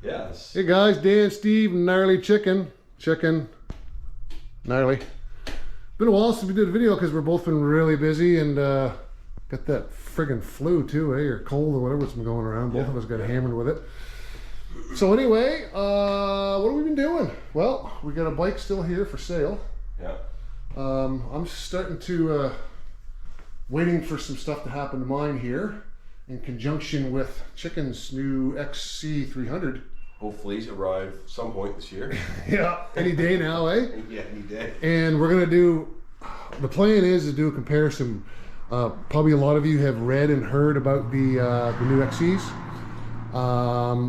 Yes. Hey guys, Dan, Steve, Gnarly Chicken. Gnarly. Been a while since we did a video because we've both been really busy and got that friggin' flu too, or cold or whatever's been going around. Both of us got hammered with it. So anyway, what have we been doing? Well, we got a bike still here for sale. Yeah. I'm starting to waiting for some stuff to happen to mine here in conjunction with Chicken's new XC300. Hopefully arrive some point this year. Yeah, any day now, eh? Yeah, any day. And we're gonna do, the plan is to do a comparison. Probably a lot of you have read and heard about the new XCs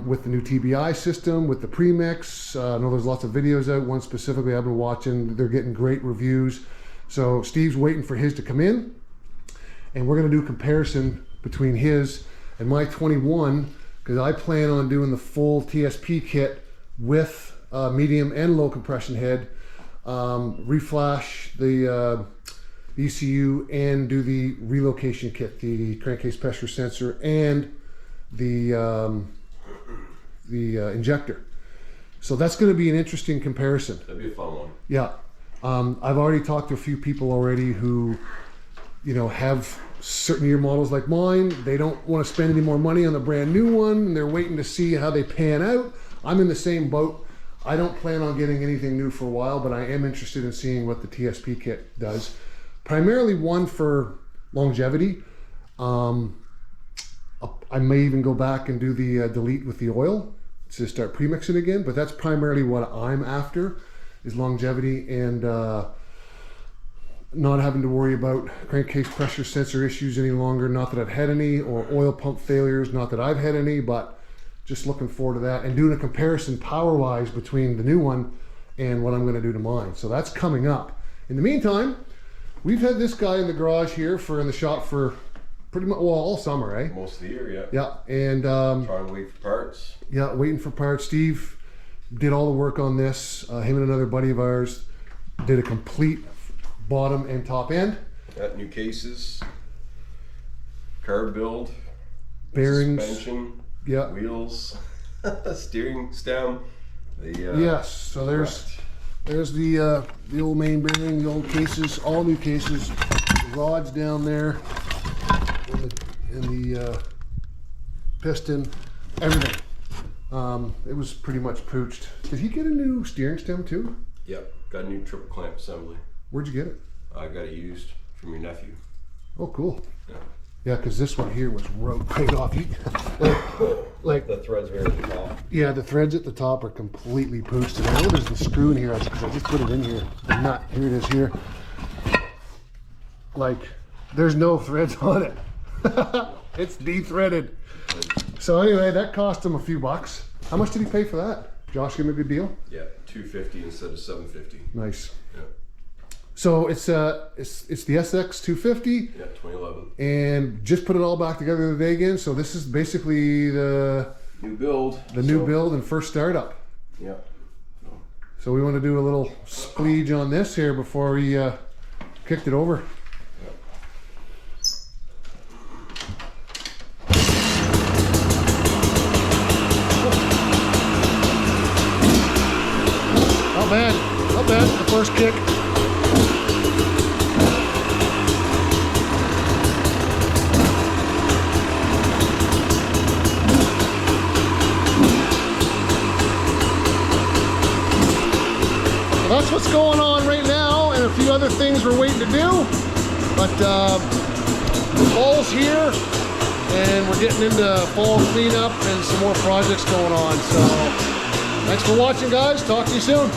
with the new TBI system, with the premix. I know there's lots of videos out. One specifically I've been watching. They're getting great reviews. So Steve's waiting for his to come in, and we're gonna do a comparison between his and my 21, because I plan on doing the full TSP kit with medium and low compression head, reflash the ECU, and do the relocation kit, the crankcase pressure sensor and the injector. So that's going to be an interesting comparison. That'd be a fun one. Yeah. I've already talked to a few people already who, you know, have certain year models like mine. They don't want to spend any more money on the brand new one, and they're waiting to see how they pan out. I'm in the same boat. I don't plan on getting anything new for a while, but I am interested in seeing what the TSP kit does. Primarily one for longevity. I may even go back and do the delete with the oil to start premixing again, but that's primarily what I'm after, is longevity and not having to worry about crankcase pressure sensor issues any longer. Not that I've had any, or oil pump failures, not that I've had any, but just looking forward to that and doing a comparison power-wise between the new one and what I'm going to do to mine. So that's coming up. In the meantime, we've had this guy in the garage here in the shop for pretty much, well, all summer, eh? Most of the year, Yeah, and trying to wait for parts. yeah, waiting for parts. Steve did all the work on this. Him and another buddy of ours did a complete bottom and top end. Got new cases, carb build, Bearings. suspension, Yeah. wheels, steering stem. Yes, so there's the old main bearing, the old cases, all new cases, the rods down there, and the piston, everything. It was pretty much pooched. Did he get a new steering stem too? Yep, got a new triple clamp assembly. Where'd you get it? I got it used from your nephew. Oh, cool. Yeah. Yeah, because this one here was right off. Like The threads are at the top. yeah, the threads at the top are completely pooched. And I know there's the screw in here because I just put it in here. The nut, here it is here. Like, there's no threads on it. It's de-threaded. So anyway, that cost him a few bucks. How much did he pay for that? Josh, give him a good deal? Yeah, $250 instead of $750. Nice. Yeah. So it's the SX 250. Yeah, 2011. And just put it all back together the other day again. So this is basically the New build. new build and first startup. Yeah. So we want to do a little spleege on this here before we kicked it over. Not bad, the first kick. So that's what's going on right now, and a few other things we're waiting to do. But the fall's here, and we're getting into fall cleanup and some more projects going on. So thanks for watching, guys. Talk to you soon.